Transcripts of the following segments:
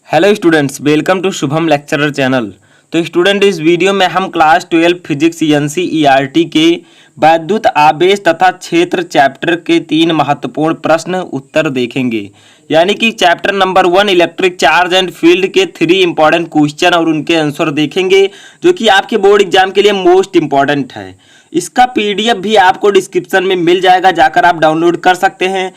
Hello students, welcome to Shubham lecturer channel. तो student, इस video में हम क्लास 12 फिजिक्स एनसीईआरटी के वैद्युत आवेश तथा क्षेत्र चैप्टर के 3 महत्वपूर्ण प्रश्न उत्तर देखेंगे। यानी कि chapter number 1 electric charge and field के 3 इंपॉर्टेंट क्वेश्चन और उनके आंसर देखेंगे, जो कि आपके बोर्ड एग्जाम के लिए मोस्ट इंपॉर्टेंट है। इसका पीडीएफ भी आपको डिस्क्रिप्शन में मिल जाएगा, जाकर आप डाउनलोड कर सकते हैं।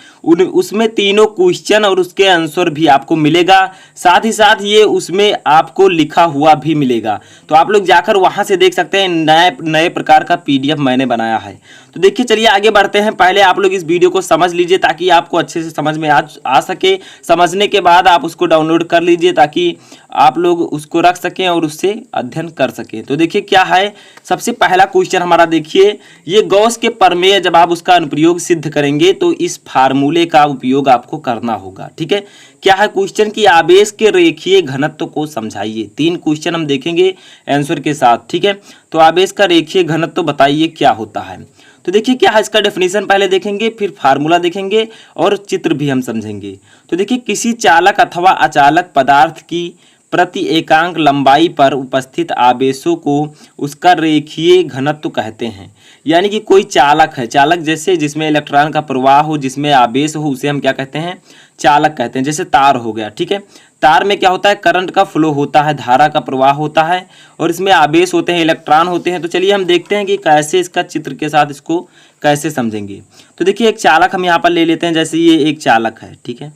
उसमें तीनों क्वेश्चन और उसके आंसर भी आपको मिलेगा, साथ ही साथ ये उसमें आपको लिखा हुआ भी मिलेगा। तो आप लोग जाकर वहां से देख सकते हैं, नए नए प्रकार का पीडीएफ मैंने बनाया है। तो देखिए, चलिए आगे बढ़ते हैं। पहले आप लोग इस वीडियो को समझ लीजिए ताकि आपको अच्छे से समझ में आ सके। समझने के बाद आप उसको डाउनलोड कर लीजिए ताकि आप लोग उसको रख सकें और उससे अध्ययन कर सकें। तो देखिए क्या है, सबसे पहला क्वेश्चन हमारा देखिए, ये गॉस के प्रमेय जब आप उसका अनुप्रयोग सिद्ध करेंगे तो इस फार्मूले का उपयोग आपको करना होगा। ठीक है, क्या है क्वेश्चन की आवेश के रेखीय घनत्व को समझाइए। 3 क्वेश्चन हम देखेंगे आंसर के साथ। ठीक है, तो आवेश का रेखीय घनत्व बताइए क्या होता है। तो देखिए क्या है, इसका डेफिनेशन पहले देखेंगे, फिर फार्मूला देखेंगे और चित्र भी हम समझेंगे। तो देखिए, किसी चालक अथवा अचालक पदार्थ की प्रति एकांक लंबाई पर उपस्थित आवेशों को उसका रेखीय घनत्व कहते हैं। यानी कि कोई चालक है, चालक जैसे जिसमें इलेक्ट्रॉन का प्रवाह हो, जिसमें आवेश हो, उसे हम क्या कहते हैं, चालक कहते हैं। जैसे तार हो गया। ठीक है, तार में क्या होता है, करंट का फ्लो होता है, धारा का प्रवाह होता है और इसमें आवेश होते हैं, इलेक्ट्रॉन होते हैं। तो चलिए हम देखते हैं कि कैसे इसका चित्र के साथ इसको कैसे समझेंगे। तो देखिए, एक चालक हम यहाँ पर ले लेते हैं, जैसे ये एक चालक है। ठीक है,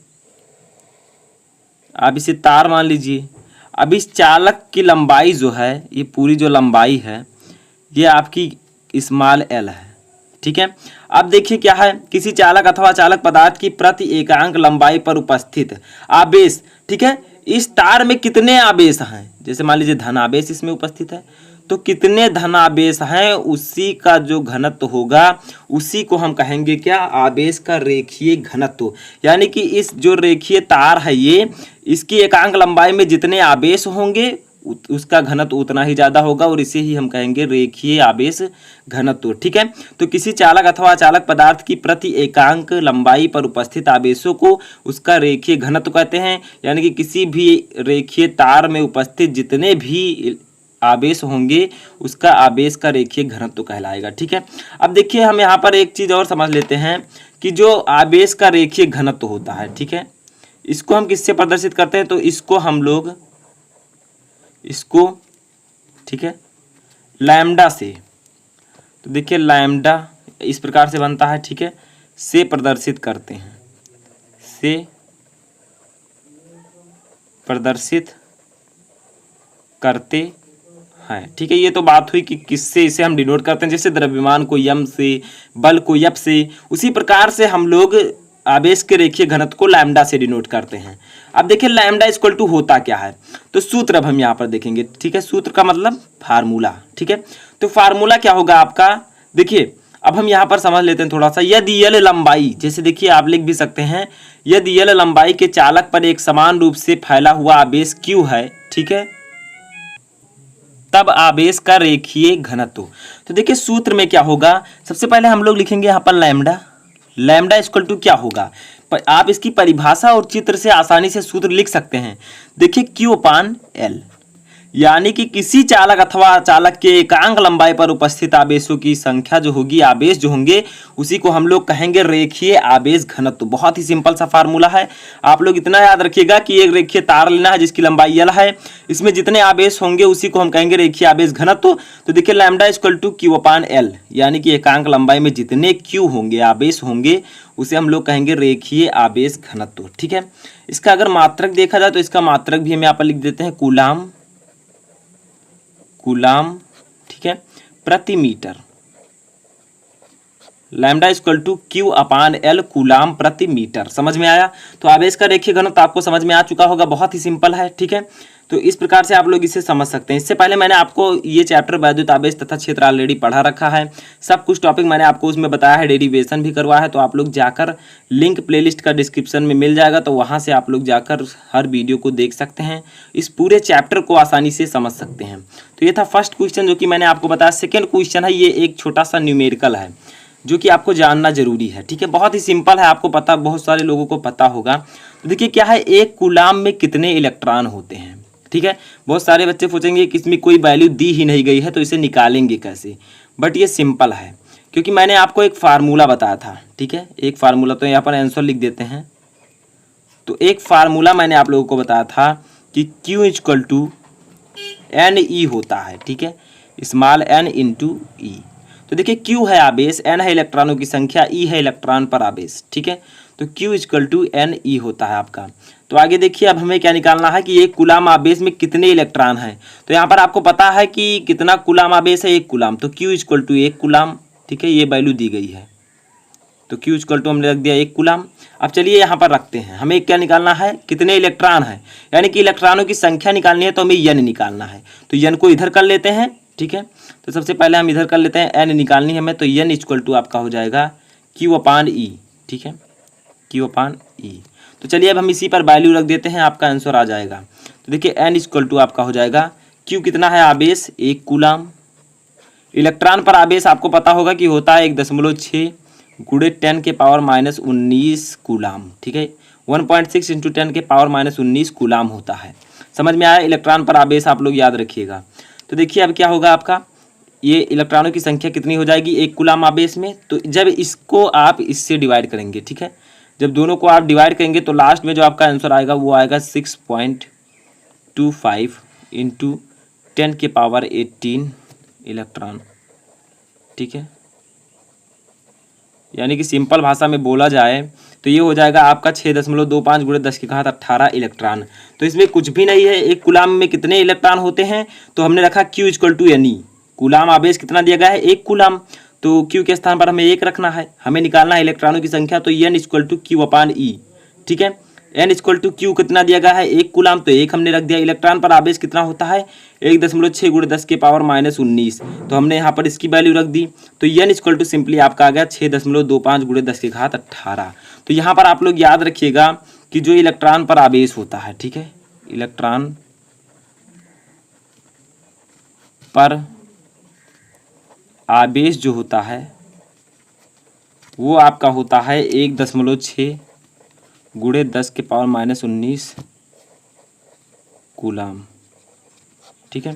आप इसे तार मान लीजिए। अब इस चालक की लंबाई जो है, ये पूरी जो लंबाई है, ये आपकी स्मॉल एल है। ठीक है, अब देखिए क्या है, किसी चालक अथवा चालक पदार्थ की प्रति एकांक लंबाई पर उपस्थित आवेश। ठीक है, इस तार में कितने आवेश हैं, जैसे मान लीजिए धन आवेश इसमें उपस्थित है, तो कितने धन आवेश हैं उसी का जो घनत्व होगा उसी को हम कहेंगे क्या, आवेश का रेखीय घनत्व। यानी कि इस जो रेखीय तार है ये, इसकी एकांक लंबाई में जितने आवेश होंगे उसका घनत्व उतना ही ज्यादा होगा और इसे ही हम कहेंगे रेखीय आवेश घनत्व। ठीक है, तो किसी चालक अथवा अचालक पदार्थ की प्रति एकांक लंबाई पर उपस्थित आवेशों को उसका रेखीय घनत्व कहते हैं। यानी कि किसी भी रेखीय तार में उपस्थित जितने भी आवेश होंगे उसका आवेश का रेखीय घनत्व कहलाएगा। ठीक है, अब देखिए हम यहाँ पर एक चीज और समझ लेते हैं कि जो आवेश का रेखीय घनत्व होता है, ठीक है, इसको हम किससे प्रदर्शित करते हैं, तो इसको हम लोग ठीक है, लैम्डा से। तो देखिए लैम्डा इस प्रकार से बनता है। ठीक है, से प्रदर्शित करते हैं, से प्रदर्शित करते हैं। ठीक है, ये तो बात हुई कि किससे इसे हम डिनोट करते हैं, जैसे द्रव्यमान को यम से, बल को यप से, उसी प्रकार से हम लोग आवेश के रेखीय घनत्व को लैम्डा से डिनोट करते हैं। अब देखिए लैम्डा इक्वल टू होता क्या है, तो सूत्र अब हम यहाँ पर देखेंगे। ठीक है, सूत्र का मतलब फार्मूला। ठीक है, तो फार्मूला क्या होगा आपका, देखिए अब हम यहाँ पर समझ लेते हैं थोड़ा सा। यदि यल लंबाई, जैसे देखिए आप लिख भी सकते हैं, यदि यल लंबाई के चालक पर एक समान रूप से फैला हुआ आवेश Q है, ठीक है, तब आवेश का रेखीय घनत्व। तो देखिए सूत्र में क्या होगा, सबसे पहले हम लोग लिखेंगे यहाँ पर लैम्डा। लैम्डा इक्वल टू क्या होगा, आप इसकी परिभाषा और चित्र से आसानी से सूत्र लिख सकते हैं। देखिए Q/L, यानी कि किसी चालक अथवा चालक के एकांक लंबाई पर उपस्थित आवेशों की संख्या जो होगी, आवेश जो होंगे, उसी को हम लोग कहेंगे रेखीय आवेश घनत्व। बहुत ही सिंपल सा फार्मूला है, आप लोग इतना याद रखिएगा कि एक रेखीय तार लेना है जिसकी लंबाई L है, इसमें जितने आवेश होंगे उसी को हम कहेंगे रेखीय आवेश घनत्व। तो देखिए लैम्डा इक्वल टू Q/L, यानी कि एकांक लंबाई में जितने Q होंगे, आवेश होंगे, उसे हम लोग कहेंगे रेखीय आवेश घनत्व। ठीक है, इसका अगर मात्रक देखा जाए तो इसका मात्रक भी हम यहाँ पर लिख देते हैं कूलाम, ठीक है, प्रति meter. Lambda equal to Q/L, coulomb प्रति मीटर। समझ में आया, तो आवेश का रेखीय घनत्व आपको समझ में आ चुका होगा, बहुत ही सिंपल है। ठीक है, तो इस प्रकार से आप लोग इसे समझ सकते हैं। इससे पहले मैंने आपको ये चैप्टर वैद्युत आवेश तथा क्षेत्र ऑलरेडी पढ़ा रखा है, सब कुछ टॉपिक मैंने आपको उसमें बताया है, डेरिवेशन भी करवाया है। तो आप लोग जाकर लिंक प्लेलिस्ट का डिस्क्रिप्शन में मिल जाएगा, तो वहाँ से आप लोग जाकर हर वीडियो को देख सकते हैं, इस पूरे चैप्टर को आसानी से समझ सकते हैं। तो ये था फर्स्ट क्वेश्चन जो कि मैंने आपको बताया। सेकेंड क्वेश्चन है, ये एक छोटा सा न्यूमेरिकल है। जो कि आपको जानना जरूरी है। ठीक है, बहुत ही सिंपल है, आपको पता, बहुत सारे लोगों को पता होगा। तो देखिए क्या है, एक कूलाम में कितने इलेक्ट्रॉन होते हैं। ठीक है, बहुत सारे बच्चे पूछेंगे कि इसमें कोई वैल्यू दी ही नहीं गई है तो इसे निकालेंगे कैसे। बट ये सिंपल है, क्योंकि मैंने आपको एक फार्मूला बताया था। ठीक है, एक फार्मूला, तो यहाँ पर आंसर लिख देते हैं। तो एक फार्मूला मैंने आप लोगों को बताया था कि Q इक्वल टू NE होता है। ठीक है, स्मॉल n इंटू ई। तो देखिए Q है आवेश, N है इलेक्ट्रॉनों की संख्या, E है इलेक्ट्रॉन पर आवेश। ठीक है, तो Q इक्वल टू NE होता है आपका। तो आगे देखिए, अब हमें क्या निकालना है कि एक कूलाम आवेश में कितने इलेक्ट्रॉन हैं। तो यहाँ पर आपको पता है कि कितना कूलाम आवेश है, एक कूलाम, तो Q इक्वल टू एक कूलाम। ठीक है, ये वैल्यू दी गई है, तो Q इक्वल टू हमने रख दिया एक कूलाम। अब चलिए यहाँ पर रखते हैं, हमें क्या निकालना है, कितने इलेक्ट्रॉन है, यानी कि इलेक्ट्रॉनों की संख्या निकालनी है, तो हमें n निकालना है। तो n को इधर कर लेते हैं। ठीक है, तो सबसे पहले हम इधर कर लेते हैं, n निकालनी है हमें, तो n इक्वल टू आपका हो जाएगा Q अपान E। ठीक है, Q अपान E। तो चलिए अब हम इसी पर वैल्यू रख देते हैं, आपका आंसर आ जाएगा। तो देखिए n इक्वल टू आपका हो जाएगा, Q कितना है आवेश, एक कूलाम। इलेक्ट्रॉन पर आवेश आपको पता होगा कि होता है 1.6 गुणे 10 के पावर माइनस 19 कूलाम। ठीक है, 1.6 इंटू 10 के पावर माइनस 19 कूलाम होता है। समझ में आया, इलेक्ट्रॉन पर आवेश आप लोग याद रखिएगा। तो देखिए अब क्या होगा आपका, ये इलेक्ट्रॉनों की संख्या कितनी हो जाएगी एक कूलाम आवेश में। तो जब इसको आप इससे डिवाइड करेंगे, ठीक है, जब दोनों को आप डिवाइड करेंगे तो लास्ट में जो आपका आंसर आएगा वो आएगा 6.25 इंटू 10 के पावर 18 इलेक्ट्रॉन। ठीक है, यानी कि सिंपल भाषा में बोला जाए तो ये हो जाएगा आपका 6.25 गुणे 10 की घात 18 इलेक्ट्रॉन। तो इसमें कुछ भी नहीं है, एक कूलाम में कितने इलेक्ट्रॉन होते हैं, तो हमने रखा Q equal to NE। Coulomb आवेश कितना दिया गया है, एक कूलाम, तो Q के स्थान पर हमें एक रखना है, हमें निकालना है इलेक्ट्रॉनों की संख्या, तो N equal to Q upon E। ठीक है, N इक्वल टू Q कितना दिया गया है, एक कूलाम, तो एक हमने रख दिया। इलेक्ट्रॉन पर आवेश कितना होता है, 1.6 गुणे 10 के पावर माइनस 19, तो हमने यहाँ पर इसकी वैल्यू रख दी। तो N इक्वल टू सिंपली आपका आ गया 6.25 गुणे 10 की घात 18। तो यहाँ पर आप लोग याद रखिएगा कि जो इलेक्ट्रॉन पर आवेश होता है, ठीक है, इलेक्ट्रॉन पर आवेश जो होता है वो आपका होता है 1.6 गुणे 10 के पावर माइनस 19 कूलाम। ठीक है,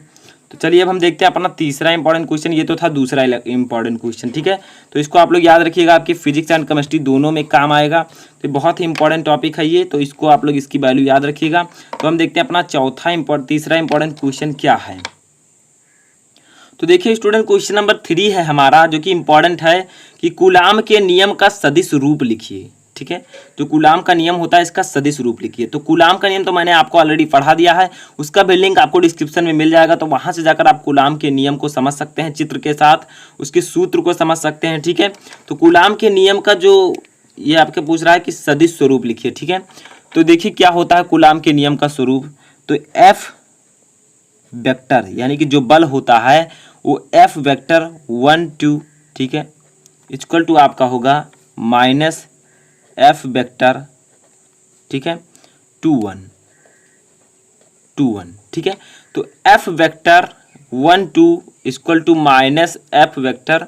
तो चलिए अब हम देखते हैं अपना तीसरा इंपॉर्टेंट क्वेश्चन। ये तो था दूसरा इंपॉर्टेंट क्वेश्चन। ठीक है, तो इसको आप लोग याद रखिएगा, आपके फिजिक्स एंड केमिस्ट्री दोनों में काम आएगा। तो बहुत ही इंपॉर्टेंट टॉपिक है ये, तो इसको आप लोग इसकी वैल्यू याद रखिएगा। तो हम देखते हैं अपना तीसरा इंपॉर्टेंट क्वेश्चन क्या है। तो देखिए स्टूडेंट, क्वेश्चन नंबर 3 है हमारा, जो कि इंपॉर्टेंट है कि कूलाम के नियम का सदिश रूप लिखिए। ठीक है, जो कूलाम का नियम होता है इसका सदिश रूप लिखिए। तो कूलाम का नियम तो मैंने आपको ऑलरेडी पढ़ा दिया है, उसका भी लिंक आपको डिस्क्रिप्शन में मिल जाएगा, तो वहां से जाकर आप कूलाम के नियम को समझ सकते हैं, चित्र के साथ उसके सूत्र को समझ सकते हैं। ठीक है, तो कूलाम के नियम का जो ये आपके पूछ रहा है कि सदिश स्वरूप लिखिए। ठीक है, तो देखिए क्या होता है कूलाम के नियम का स्वरूप। तो एफ वेक्टर, यानी कि जो बल होता है वो एफ वेक्टर 1 2, ठीक है, इक्वल टू आपका होगा माइनस एफ वेक्टर, ठीक है, 2 1 2 1। ठीक है, तो F vector 1 2 equal to minus F vector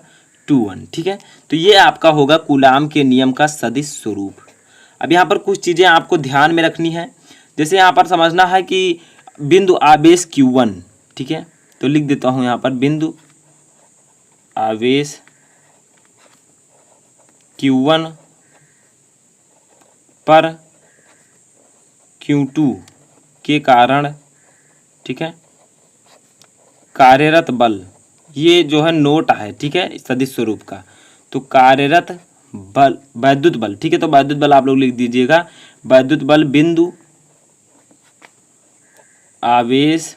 2 1। ठीक है, तो ये आपका होगा कूलाम के नियम का सदिश स्वरूप। अब यहाँ पर कुछ चीज़ें आपको ध्यान में रखनी है, जैसे यहाँ पर समझना है कि बिंदु आवेश Q1, ठीक है, तो लिख देता हूँ यहाँ पर बिंदु आवेश Q1 पर Q2 के कारण, ठीक है, कार्यरत बल, ये जो है नोट है, ठीक है, सदिश स्वरूप का। तो कार्यरत बल, वैद्युत बल, ठीक है, तो वैद्युत बल आप लोग लिख दीजिएगा, वैद्युत बल बिंदु आवेश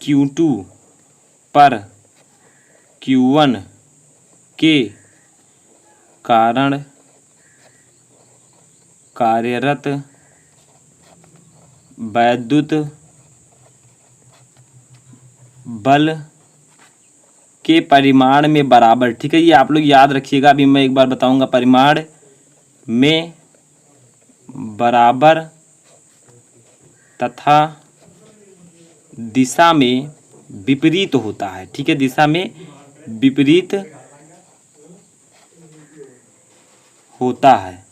Q2 पर Q1 के कारण कार्यरत वैद्युत बल के परिमाण में बराबर। ठीक है, ये आप लोग याद रखिएगा, अभी मैं एक बार बताऊंगा, परिमाण में बराबर तथा दिशा में विपरीत होता है। ठीक है, दिशा में विपरीत होता है।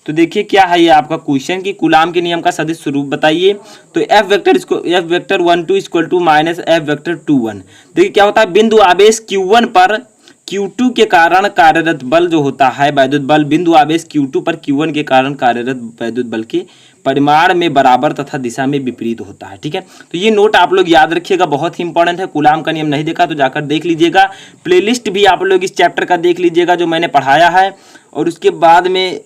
तो देखिए क्या है ये आपका क्वेश्चन कि कूलाम के नियम का सदिश स्वरूप बताइए। तो F vector 1 2 equal to minus F vector 2 1। देखिए क्या होता है, बिंदु आवेश Q1 पर Q2 के कारण कार्यरत बल जो होता है वैद्युत बल, बिंदु आवेश Q2 पर Q1 के कारण कार्यरत वैद्युत बल के परिमाण में बराबर तथा दिशा में विपरीत होता है। ठीक है, तो ये नोट आप लोग याद रखिएगा, बहुत ही इंपॉर्टेंट है। कूलाम का नियम नहीं देखा तो जाकर देख लीजिएगा। प्लेलिस्ट भी आप लोग इस चैप्टर का देख लीजिएगा जो मैंने पढ़ाया है, और उसके बाद में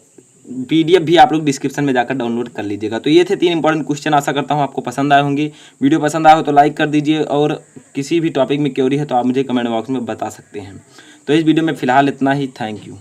PDF भी आप लोग डिस्क्रिप्शन में जाकर डाउनलोड कर लीजिएगा। तो ये थे 3 इंपॉर्टेंट क्वेश्चन, आशा करता हूँ आपको पसंद आए होंगे। वीडियो पसंद आया हो तो लाइक कर दीजिए, और किसी भी टॉपिक में क्वेरी है तो आप मुझे कमेंट बॉक्स में बता सकते हैं। तो इस वीडियो में फिलहाल इतना ही। Thank you.